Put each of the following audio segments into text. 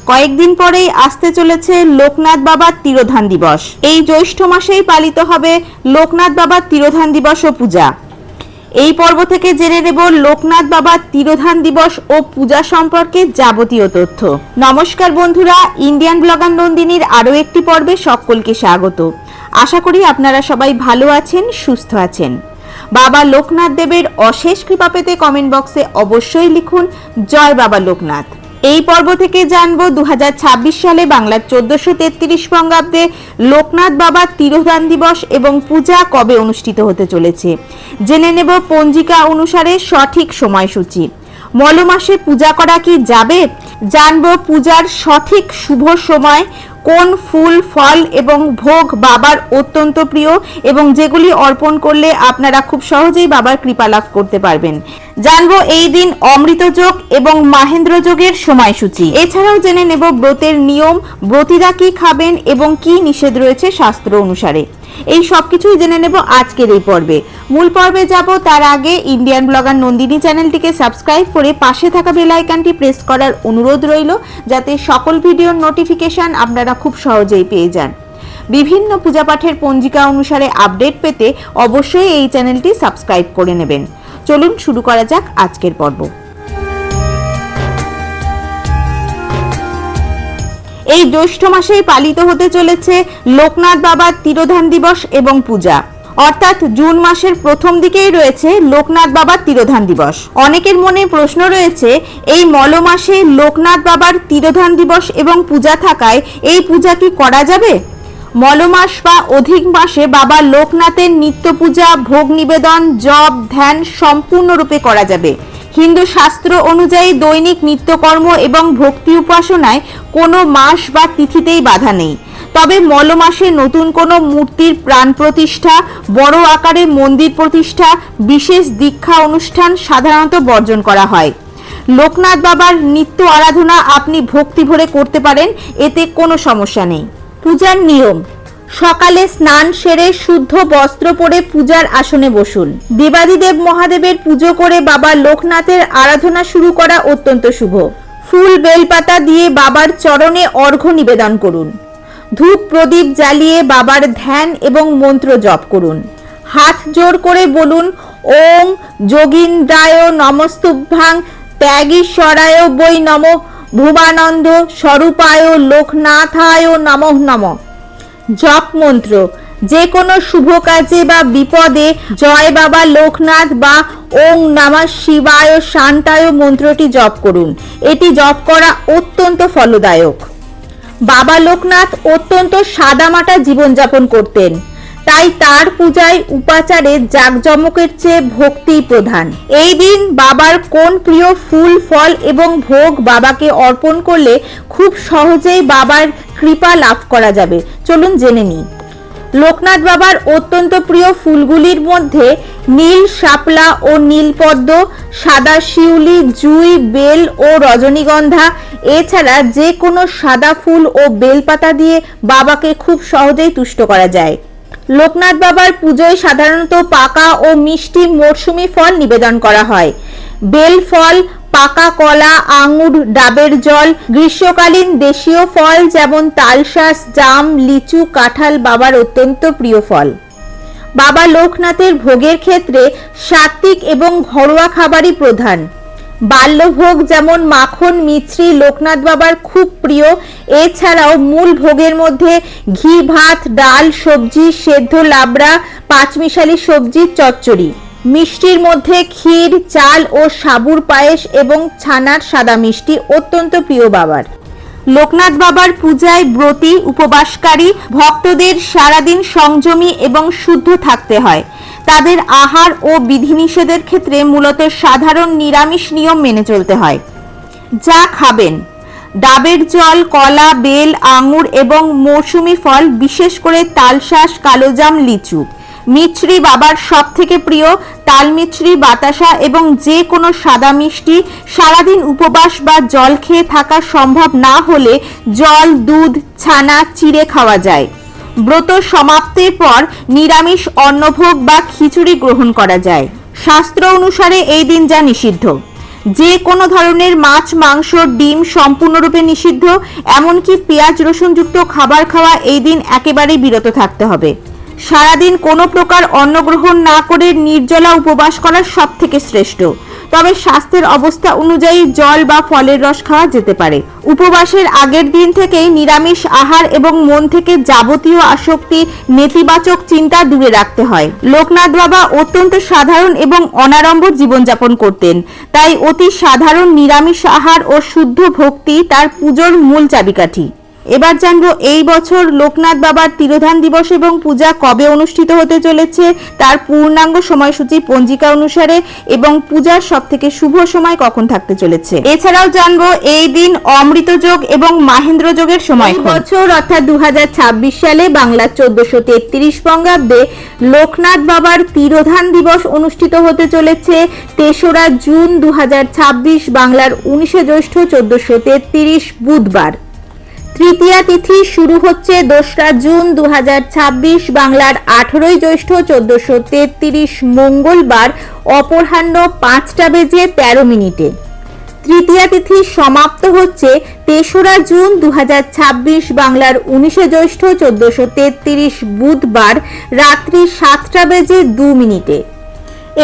কয়েকদিন পরেই আসতে চলেছে লোকনাথ বাবার তিরোধান দিবস। এই জ্যৈষ্ঠ মাসেই পালিত হবে লোকনাথ বাবার তিরোধান দিবস ও পূজা। এই পর্ব থেকে জেনে নেব লোকনাথ বাবার তিরোধান দিবস ও পূজা সম্পর্কে যাবতীয় তথ্য। নমস্কার বন্ধুরা, ইন্ডিয়ান ব্লগার নন্দিনীর আরও একটি পর্বে সকলকে স্বাগত। আশা করি আপনারা সবাই ভালো আছেন, সুস্থ আছেন। বাবা লোকনাথ দেবের অশেষ কৃপা পেতে কমেন্ট বক্সে অবশ্যই লিখুন জয় বাবা লোকনাথ। এই পর্ব থেকে জানবো 2026 সালে বাংলার 1433 বঙ্গাব্দে লোকনাথ বাবার তিরোধান দিবস এবং পূজা কবে অনুষ্ঠিত হতে চলেছে। জেনে নেব পঞ্জিকা অনুসারে সঠিক সময়সূচি। মল মাসে পূজা করা কি যাবে? জানবো পূজার সঠিক শুভ সময়, কোন ফুল ফল এবং ভোগ বাবার অত্যন্ত প্রিয় এবং যেগুলি অর্পণ করলে আপনারা খুব সহজেই বাবার কৃপা লাভ করতে পারবেন। জানবো এই দিন অমৃত যোগ এবং মাহেন্দ্র যোগের সময়সূচি। এছাড়াও জেনে নেব ব্রতের নিয়ম, ব্রতীরা কি খাবেন এবং কি নিষেধ রয়েছে শাস্ত্র অনুসারে। এই সবকিছুই জেনে নেব আজকের এই পর্বে। মূল পর্বে যাব তার আগে ইন্ডিয়ান ব্লগার নন্দিনী চ্যানেলটিকে সাবস্ক্রাইব করে পাশে থাকা বেল আইকনটি প্রেস করার অনুরোধ রইল, যাতে সকল ভিডিওর নোটিফিকেশন আপনারা খুব সহজেই পেয়ে যান। বিভিন্ন পূজা পাঠের পঞ্জিকা অনুসারে আপডেট পেতে অবশ্যই এই চ্যানেলটি সাবস্ক্রাইব করে নেবেন। চলুন শুরু করা যাক আজকের পর্ব। এই জ্যৈষ্ঠ মাসেই পালিত হতে চলেছে লোকনাথ বাবার তিরোধান দিবস এবং পূজা, অর্থাৎ জুন মাসের প্রথম দিকেই রয়েছে লোকনাথ বাবার তিরোধান দিবস। অনেকের মনে প্রশ্ন রয়েছে, এই মল মাসে লোকনাথ বাবার তিরোধান দিবস এবং পূজা থাকায় এই পূজা কি করা যাবে? মল মাস বা অধিক মাসে বাবা লোকনাথের নিত্য পূজা, ভোগ নিবেদন, জপ, ধ্যান সম্পূর্ণরূপে করা যাবে। হিন্দু শাস্ত্র অনুযায়ী দৈনিক নিত্যকর্ম এবং ভক্তি উপাসনায় কোনো মাস বা তিথিতেই বাধা নেই। তবে মল মাসে নতুন কোনো মূর্তির প্রাণ প্রতিষ্ঠা, বড় আকারে মন্দির প্রতিষ্ঠা, বিশেষ দীক্ষা অনুষ্ঠান সাধারণত বর্জন করা হয়। লোকনাথ বাবার নিত্য আরাধনা আপনি ভক্তি ভরে করতে পারেন, এতে কোনো সমস্যা নেই। পূজার নিয়ম: সকালে স্নান সেরে শুদ্ধ বস্ত্র পরে পূজার আসনে বসুন। দেবাদিদেব মহাদেবের পুজো করে বাবা লোকনাথের আরাধনা শুরু করা অত্যন্ত শুভ। ফুল বেলপাতা দিয়ে বাবার চরণে অর্ঘ্য নিবেদন করুন। ধূপ প্রদীপ জ্বালিয়ে বাবার ধ্যান এবং মন্ত্র জপ করুন। হাত জোর করে বলুন ওং যোগীন্দ্রায় নমস্তুভ্যাং ত্যাগীশ্বরায় বৈ নমঃ ভুবানন্দ স্বরূপায় লোকনাথায় নমঃ নমঃ। জপ মন্ত্র: যে কোনো শুভ কাজে বা বিপদে জয় বাবা লোকনাথ বা ওং নমঃ শিবায় শান্তায় মন্ত্রটি জপ করুন। এটি জপ করা অত্যন্ত ফলদায়ক। বাবা লোকনাথ অত্যন্ত সাদামাটা জীবনযাপন করতেন, তাই তার পূজায় উপাচারে জাঁকজমকের চেয়ে ভক্তি প্রধান। এই দিন বাবার কোন প্রিয় ফুল ফল এবং ভোগ বাবাকে অর্পণ করলে খুব সহজেই বাবার কৃপা লাভ করা যাবে, চলুন জেনে নিই। লোকনাথ বাবার অত্যন্ত প্রিয় ফুলগুলির মধ্যে নীল শাপলা ও নীলপদ্ম, সাদা শিউলি, জুঁই, বেল ও রজনীগন্ধা, এছাড়া যে কোনো সাদা ফুল ও বেলপাতা দিয়ে বাবাকে খুব সহজেই তুষ্ট করা যায়। লোকনাথ বাবার পুজোয় সাধারণত পাকা ও মিষ্টি মরশুমি ফল নিবেদন করা হয়। বেল ফল, পাকা কলা, আঙুর, ডাবের জল, গ্রীষ্মকালীন দেশীয় ফল যেমন তালশাঁস, জাম, লিচু, কাঁঠাল বাবার অত্যন্ত প্রিয় ফল। বাবা লোকনাথের ভোগের ক্ষেত্রে সাত্ত্বিক এবং ঘরোয়া খাবারই প্রধান। বাল্যভোগ যেমন মাখন, মিছরি লোকনাথ বাবার খুব প্রিয়। এছাড়াও মূল ভোগের মধ্যে ঘি ভাত, ডাল, সবজি, সেদ্ধ লাবড়া, পাঁচমিশালি সবজি, চচ্চড়ি। মিষ্টির মধ্যে ক্ষীর, চাল ও সাবুর পায়েস এবং ছানার সাদা মিষ্টি অত্যন্ত প্রিয় বাবার। লোকনাথ বাবার পূজায় ব্রতী উপবাসকারী ভক্তদের সারাদিন সংযমী এবং শুদ্ধ থাকতে হয়। তাদের আহার ও বিধিনিষেধের ক্ষেত্রে মূলত সাধারণ নিরামিষ নিয়ম মেনে চলতে হয়। যা খাবেন: ডাবের জল, কলা, বেল, আঙুর এবং মৌসুমি ফল, বিশেষ করে তালশাঁস, কালোজাম, লিচু। মিছরি বাবার সব থেকে প্রিয়। তাল মিছরি, বাতাসা এবং যে কোনো সাদা মিষ্টি। সারাদিন উপবাস বা জল খেয়ে থাকা সম্ভব না হলে জল, দুধ, ছানা চিড়ে খাওয়া যায়। ব্রত সমাপ্তির পর নিরামিষ অন্নভোগ বা খিচুড়ি গ্রহণ করা যায়। শাস্ত্র অনুসারে এই দিন যা নিষিদ্ধ: যে কোনো ধরনের মাছ, মাংস, ডিম সম্পূর্ণরূপে নিষিদ্ধ। এমনকি পেঁয়াজ রসুনযুক্ত খাবার খাওয়া এই দিন একেবারেই বিরত থাকতে হবে। সারাদিন কোনো প্রকার অন্ন গ্রহণ না করে নির্জলা উপবাস করা সবথেকে শ্রেষ্ঠ। তবে স্বাস্থ্যের অবস্থা অনুযায়ী জল বা ফলের রস খাওয়া যেতে পারে। উপবাসের আগের দিন থেকেই নিরামিষ আহার এবং মন থেকে যাবতীয় আসক্তি, নেতিবাচক চিন্তা দূরে রাখতে হয়। লোকনাথ বাবা অত্যন্ত সাধারণ এবং অনাড়ম্বর জীবনযাপন করতেন, তাই অতি সাধারণ নিরামিষ আহার ও শুদ্ধ ভক্তি তার পুজোর মূল চাবিকাঠি। এবার জানবো এই বছর লোকনাথ বাবার তিরোধান দিবস এবং পূজা কবে অনুষ্ঠিত হতে চলেছে, তার পূর্ণাঙ্গ সময়সূচি পঞ্জিকা অনুসারে এবং পূজার সবথেকে শুভ সময় কখন থাকতে চলেছে। এছাড়াও জানবো এই দিন অমৃত যোগ এবং মাহেন্দ্র যোগের সময়। বছর অর্থাৎ 2026 সালে বাংলা 1433 বঙ্গাব্দে লোকনাথ বাবার তিরোধান দিবস অনুষ্ঠিত হতে চলেছে 3রা জুন 2026, বাংলার 19 জ্যৈষ্ঠ 1433 বুধবার। তৃতীয়া তিথি শুরু হচ্ছে 2রা জুন 2026, বাংলার 18 জ্যৈষ্ঠ 1433 মঙ্গলবার অপরাহ্ন 5টা বেজে 13 মিনিটে। তৃতীয়া তিথি সমাপ্ত হচ্ছে 3রা জুন 2026, বাংলার 19 জ্যৈষ্ঠ 1433 বুধবার রাত্রি 7টা বেজে 2 মিনিটে।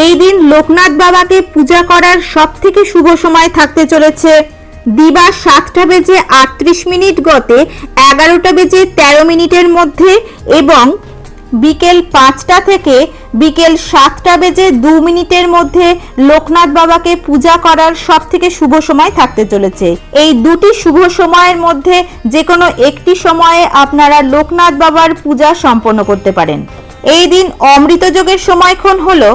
এই দিন লোকনাথ বাবাকে পূজা করার সবথেকে শুভ সময় থাকতে চলেছে দিবা 7টা বেজে 38 মিনিট গতে 11টা বেজে 13 মিনিটের মধ্যে এবং বিকেল 5টা থেকে বিকেল 7টা বেজে 2 মিনিটের মধ্যে লোকনাথ বাবাকে পূজা করার সবথেকে শুভ সময় থাকতে চলেছে। এই দুটি শুভ সময়ের মধ্যে যে কোনো একটি সময়ে আপনারা লোকনাথ বাবার পূজা সম্পন্ন করতে পারেন। এই দিন অমৃত যোগের সময়ক্ষণ হলো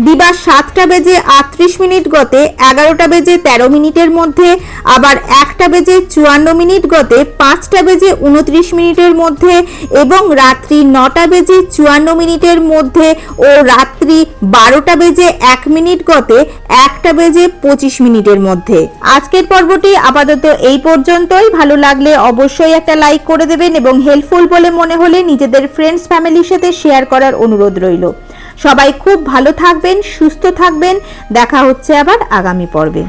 দিবা 7টা বেজে 38 মিনিট গতে 11টা বেজে 13 মিনিটের মধ্যে, আবার 1টা বেজে 54 মিনিট গতে 5টা বেজে 29 মিনিটের মধ্যে এবং রাত্রি 9টা বেজে 54 মিনিটের মধ্যে ও রাত্রি 12টা বেজে 1 মিনিট গতে 1টা বেজে 25 মিনিটের মধ্যে। আজকের পর্বটি আপাতত এই পর্যন্তই। ভালো লাগলে অবশ্যই একটা লাইক করে দেবেন এবং হেল্পফুল বলে মনে হলে নিজেদের ফ্রেন্ডস ফ্যামিলির সাথে শেয়ার করার অনুরোধ রইল। সবাই খুব ভালো থাকবেন, সুস্থ থাকবেন। দেখা হচ্ছে আবার আগামী পর্বে।